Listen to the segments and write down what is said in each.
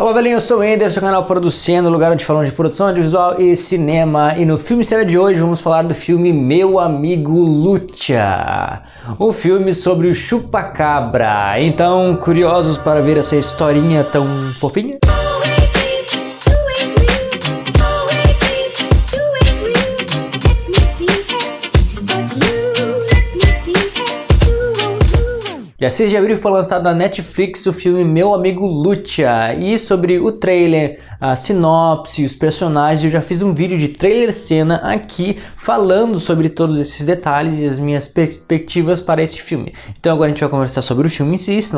Olá, velhinho, eu sou o Ender, seu canal Producendo, lugar onde falamos de produção audiovisual e cinema. E no filme série de hoje vamos falar do filme Meu Amigo Lucha, um filme sobre o chupa-cabra. Então, curiosos para ver essa historinha tão fofinha? Já vocês já viram que foi lançado na Netflix o filme Meu Amigo Lucha, e sobre o trailer, a sinopse, os personagens, eu já fiz um vídeo de trailer cena aqui falando sobre todos esses detalhes e as minhas perspectivas para esse filme. Então agora a gente vai conversar sobre o filme em si. Se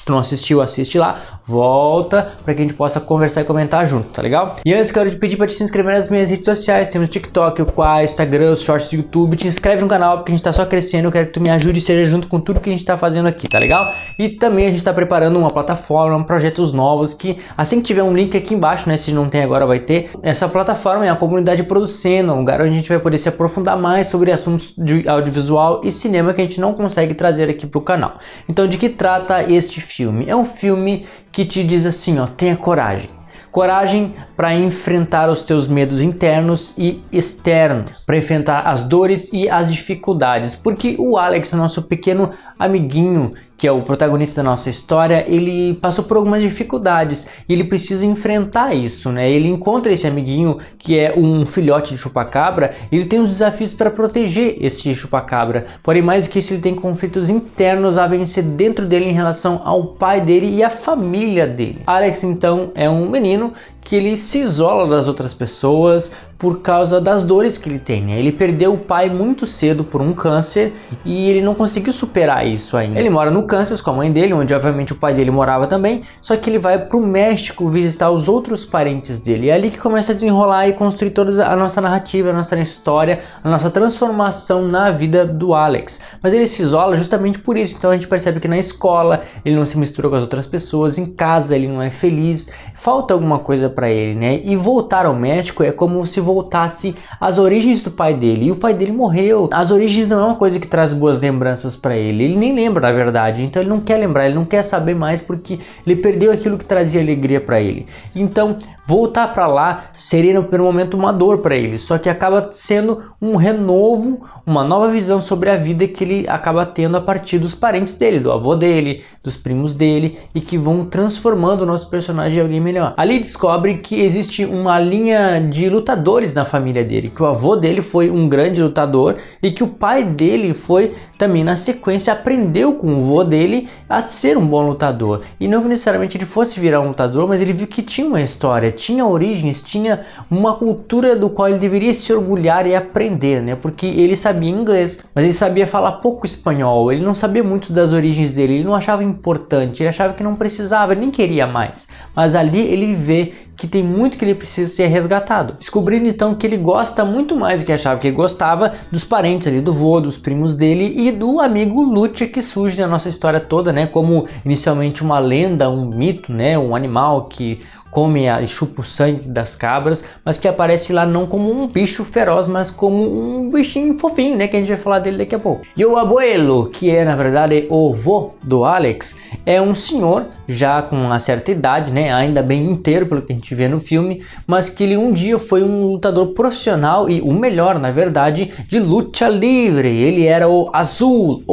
tu não assistiu, assiste lá, volta para que a gente possa conversar e comentar junto, tá legal? E antes quero te pedir para te se inscrever nas minhas redes sociais, temos o TikTok, o Quai, Instagram, os Shorts do YouTube. Te inscreve no canal porque a gente tá só crescendo, eu quero que tu me ajude e seja junto com tudo que a gente tá fazendo aqui, tá legal? E também a gente tá preparando uma plataforma, projetos novos que assim que tiver um link aqui embaixo, né, se não tem agora vai ter. Essa plataforma é a comunidade Producendo, um lugar onde a gente vai poder se aprofundar mais sobre assuntos de audiovisual e cinema que a gente não consegue trazer aqui pro canal. Então, de que trata este filme? É um filme que te diz assim, ó, tenha coragem. Coragem para enfrentar os teus medos internos e externos, para enfrentar as dores e as dificuldades, porque o Alex, nosso pequeno amiguinho, que é o protagonista da nossa história, ele passou por algumas dificuldades e ele precisa enfrentar isso, né? Ele encontra esse amiguinho que é um filhote de chupacabra, e ele tem uns desafios para proteger esse chupacabra. Porém, mais do que isso, ele tem conflitos internos a vencer dentro dele em relação ao pai dele e à família dele. Alex, então, é um menino que ele se isola das outras pessoas por causa das dores que ele tem, né? Ele perdeu o pai muito cedo por um câncer e ele não conseguiu superar isso ainda. Ele mora no Kansas com a mãe dele, onde obviamente o pai dele morava também, só que ele vai pro México visitar os outros parentes dele. E é ali que começa a desenrolar e construir toda a nossa narrativa, a nossa história, a nossa transformação na vida do Alex. Mas ele se isola justamente por isso, então a gente percebe que na escola ele não se mistura com as outras pessoas, em casa ele não é feliz, falta alguma coisa para ele, né? E voltar ao México é como se voltasse às origens do pai dele, e o pai dele morreu. As origens não é uma coisa que traz boas lembranças para ele, ele nem lembra na verdade, então ele não quer lembrar, ele não quer saber mais porque ele perdeu aquilo que trazia alegria para ele. Então voltar para lá seria no primeiro momento uma dor para ele, só que acaba sendo um renovo, uma nova visão sobre a vida que ele acaba tendo a partir dos parentes dele, do avô dele, dos primos dele, e que vão transformando o nosso personagem em alguém melhor. Ali descobre que existe uma linha de lutadores na família dele, que o avô dele foi um grande lutador e que o pai dele foi também na sequência aprendeu com o avô dele a ser um bom lutador, e não necessariamente ele fosse virar um lutador, mas ele viu que tinha uma história, tinha origens, tinha uma cultura do qual ele deveria se orgulhar e aprender, né? Porque ele sabia inglês, mas ele sabia falar pouco espanhol, ele não sabia muito das origens dele, ele não achava importante, ele achava que não precisava, ele nem queria mais. Mas ali ele vê que tem muito que ele precisa ser resgatado, descobrindo então que ele gosta muito mais do que achava que ele gostava dos parentes ali, do vô, dos primos dele e do amigo Lucha, que surge na nossa história toda, né, como inicialmente uma lenda, um mito, né, um animal que come e chupa o sangue das cabras, mas que aparece lá não como um bicho feroz, mas como um bichinho fofinho, né, que a gente vai falar dele daqui a pouco. E o abuelo, que é na verdade o vô do Alex, é um senhor já com uma certa idade, né, ainda bem inteiro pelo que a gente vê no filme, mas que ele um dia foi um lutador profissional e o melhor, na verdade, de luta livre. Ele era o azul,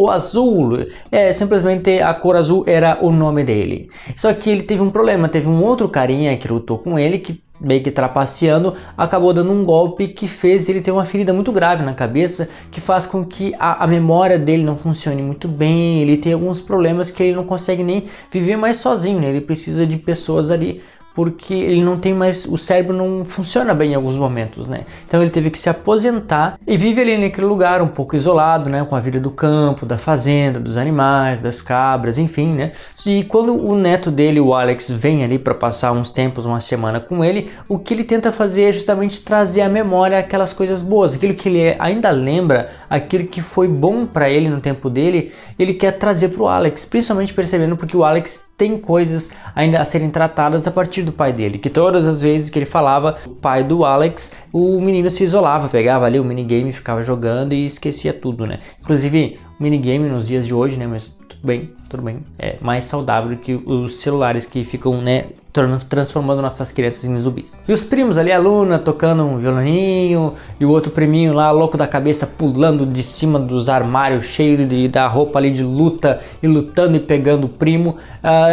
simplesmente a cor azul era o nome dele. Só que ele teve um problema, teve um outro carinha que lutou com ele, que meio que trapaceando, acabou dando um golpe que fez ele ter uma ferida muito grave na cabeça, que faz com que a memória dele não funcione muito bem, ele tem alguns problemas que ele não consegue nem viver mais sozinho, né? Ele precisa de pessoas ali, porque ele não tem mais, o cérebro não funciona bem em alguns momentos, né? Então ele teve que se aposentar e vive ali naquele lugar um pouco isolado, né? Com a vida do campo, da fazenda, dos animais, das cabras, enfim, né? E quando o neto dele, o Alex, vem ali para passar uns tempos, uma semana com ele, o que ele tenta fazer é justamente trazer à memória aquelas coisas boas, aquilo que ele ainda lembra, aquilo que foi bom para ele no tempo dele, ele quer trazer para o Alex, principalmente percebendo porque o Alex tem coisas ainda a serem tratadas a partir do pai dele, que todas as vezes que ele falava o pai do Alex, o menino se isolava, pegava ali o minigame e ficava jogando e esquecia tudo, né? Inclusive minigame nos dias de hoje, né? Mas tudo bem. tudo bem, é mais saudável do que os celulares que ficam, né, transformando nossas crianças em zumbis. E os primos ali, a Luna tocando um violoninho, e o outro priminho lá, louco da cabeça, pulando de cima dos armários, cheio da roupa ali de luta, e lutando e pegando o primo,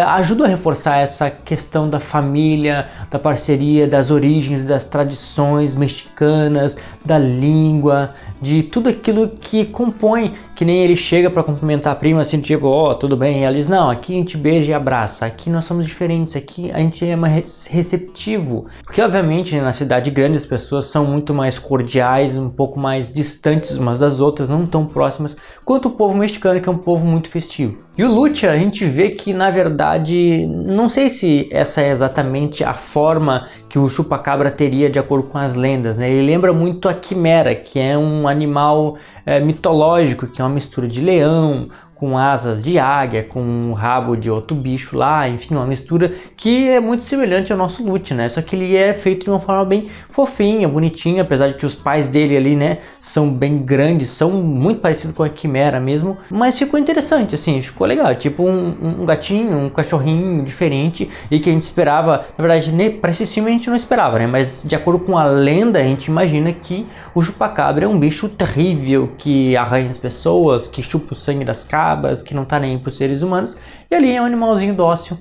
ajuda a reforçar essa questão da família, da parceria, das origens, das tradições mexicanas, da língua, de tudo aquilo que compõe, que nem ele chega para cumprimentar a prima assim, tipo, ó, tudo bem, e ela diz, não, aqui a gente beija e abraça, aqui nós somos diferentes, aqui a gente é mais receptivo, porque obviamente, né, na cidade grande as pessoas são muito mais cordiais, um pouco mais distantes umas das outras, não tão próximas quanto o povo mexicano, que é um povo muito festivo. E o Lucha, a gente vê que na verdade, não sei se essa é exatamente a forma que o chupacabra teria de acordo com as lendas, né? Ele lembra muito a quimera, que é um animal mitológico, que é uma mistura de leão, com asas de águia, com um rabo de outro bicho lá, enfim, uma mistura que é muito semelhante ao nosso Lucha, né? Só que ele é feito de uma forma bem fofinha, bonitinha, apesar de que os pais dele ali, né, são bem grandes, são muito parecidos com a quimera mesmo, mas ficou interessante, assim, ficou legal, tipo um gatinho, um cachorrinho diferente e que a gente esperava, na verdade, para esse filme a gente não esperava, né? Mas de acordo com a lenda, a gente imagina que o chupacabra é um bicho terrível, que arranha as pessoas, que chupa o sangue das cabras, que não tá nem aí pros seres humanos, e ali é um animalzinho dócil,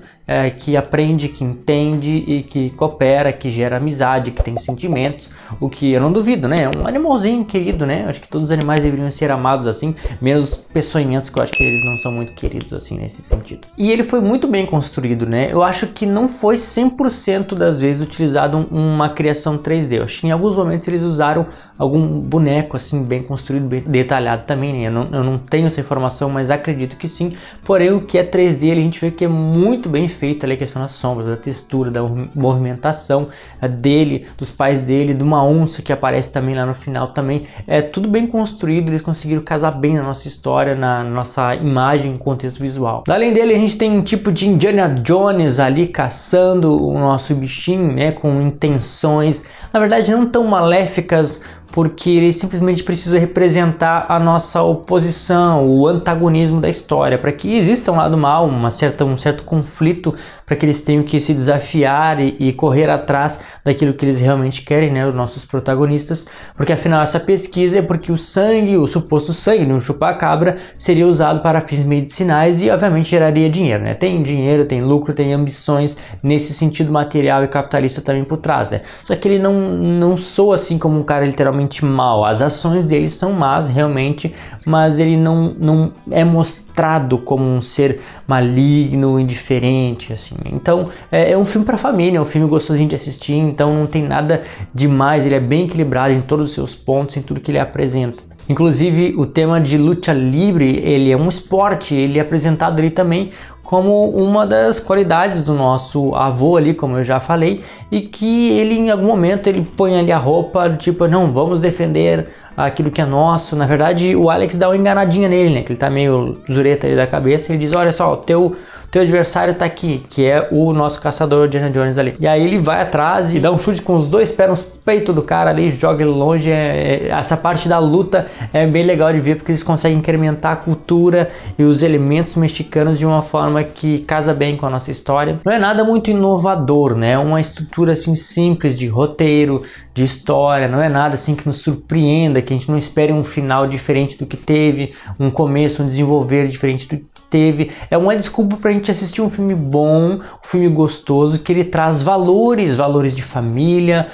que aprende, que entende e que coopera, que gera amizade, que tem sentimentos, o que eu não duvido, né? É um animalzinho querido, né? Acho que todos os animais deveriam ser amados assim, menos peçonhentos, que eu acho que eles não são muito queridos assim nesse sentido. E ele foi muito bem construído, né? Eu acho que não foi 100% das vezes utilizado uma criação 3D. Eu acho que em alguns momentos eles usaram algum boneco assim bem construído, bem detalhado também, né? Eu não tenho essa informação, mas acredito que sim. Porém, o que é 3D, a gente vê que é muito bem feito ali, a questão das sombras, da textura, da movimentação dele, dos pais dele, de uma onça que aparece também lá no final também. É tudo bem construído, eles conseguiram casar bem na nossa história, na nossa imagem, contexto visual. Além dele, a gente tem um tipo de Indiana Jones ali caçando o nosso bichinho, né, com intenções, na verdade, não tão maléficas, porque ele simplesmente precisa representar a nossa oposição, o antagonismo da história, para que exista um lado mal, um certo conflito, para que eles tenham que se desafiar e correr atrás daquilo que eles realmente querem, né, os nossos protagonistas, porque afinal essa pesquisa é porque o sangue, o suposto sangue de um chupacabra seria usado para fins medicinais e obviamente geraria dinheiro, né? Tem dinheiro, tem lucro, tem ambições nesse sentido material e capitalista também por trás, né? Só que ele não soa assim como um cara literalmente mal, as ações dele são más realmente, mas ele não é mostrado como um ser maligno, indiferente, assim. Então é um filme para família, é um filme gostosinho de assistir, então não tem nada demais, ele é bem equilibrado em todos os seus pontos, em tudo que ele apresenta. Inclusive o tema de luta livre, ele é um esporte, ele é apresentado ali também como uma das qualidades do nosso avô ali, como eu já falei, e que ele em algum momento ele põe ali a roupa, tipo, não, vamos defender aquilo que é nosso. Na verdade o Alex dá uma enganadinha nele, né, que ele tá meio zureta ali da cabeça, ele diz, olha só, o teu adversário tá aqui, que é o nosso caçador Indiana Jones ali. E aí ele vai atrás e dá um chute com os dois pés nos peitos do cara ali, joga ele longe. Essa parte da luta é bem legal de ver, porque eles conseguem incrementar a cultura e os elementos mexicanos de uma forma que casa bem com a nossa história. Não é nada muito inovador, né? É uma estrutura assim simples de roteiro, de história, não é nada assim que nos surpreenda, que a gente não espere um final diferente do que teve, um começo, um desenvolver diferente do que teve. É uma desculpa pra gente assistir um filme bom, um filme gostoso, que ele traz valores de família,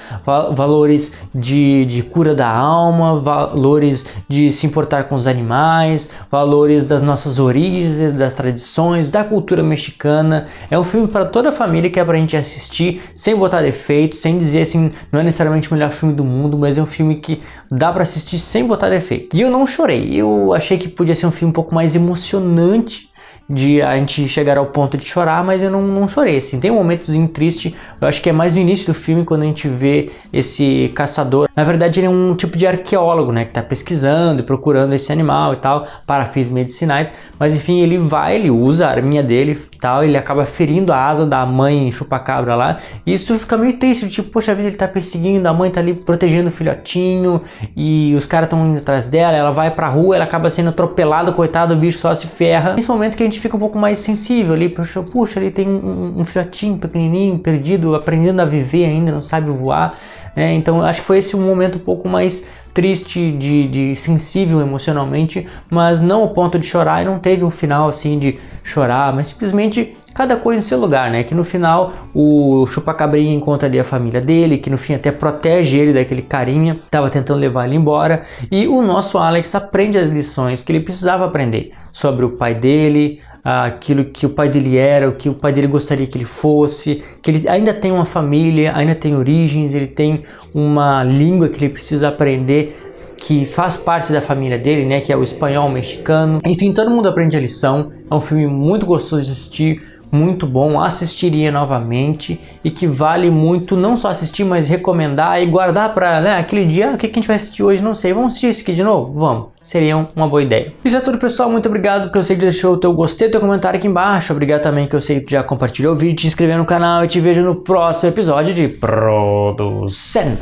valores de cura da alma, valores de se importar com os animais, valores das nossas origens, das tradições, da cultura mexicana. É um filme para toda a família, que é pra gente assistir sem botar defeito, sem dizer assim, não é necessariamente o melhor filme do mundo, mas é um filme que dá pra assistir sem botar defeito. E eu não chorei, eu achei que podia ser um filme um pouco mais emocionante, de a gente chegar ao ponto de chorar, mas eu não chorei, assim. Tem um momentozinho triste, eu acho que é mais no início do filme, quando a gente vê esse caçador. Na verdade ele é um tipo de arqueólogo, né, que tá pesquisando e procurando esse animal e tal, para fins medicinais, mas enfim, ele usa a arminha dele, tal, ele acaba ferindo a asa da mãe chupacabra lá, e isso fica meio triste, tipo, poxa vida, ele tá perseguindo, a mãe tá ali protegendo o filhotinho, e os caras estão indo atrás dela, ela vai pra rua, ela acaba sendo atropelada, coitado, o bicho só se ferra. Nesse momento que a gente fica um pouco mais sensível ali, puxa, ali tem um filhotinho pequenininho, perdido, aprendendo a viver ainda, não sabe voar, né? Então acho que foi esse um momento um pouco mais triste, de sensível emocionalmente, mas não ao ponto de chorar, e não teve um final assim de chorar, mas simplesmente cada coisa em seu lugar, né? Que no final o chupacabrinha encontra ali a família dele, que no fim até protege ele daquele carinha, tava tentando levar ele embora, e o nosso Alex aprende as lições que ele precisava aprender sobre o pai dele, aquilo que o pai dele era, o que o pai dele gostaria que ele fosse, que ele ainda tem uma família, ainda tem origens, ele tem uma língua que ele precisa aprender, que faz parte da família dele, né, que é o espanhol mexicano. Enfim, todo mundo aprende a lição. É um filme muito gostoso de assistir, muito bom, assistiria novamente, e que vale muito não só assistir, mas recomendar e guardar para, né, aquele dia, o que a gente vai assistir hoje, não sei, vamos assistir isso aqui de novo? Vamos, seria uma boa ideia. Isso é tudo, pessoal, muito obrigado, que eu sei que deixou o teu gostei, teu comentário aqui embaixo, obrigado também que eu sei que já compartilhou o vídeo, te inscreveu no canal, e te vejo no próximo episódio de Producena.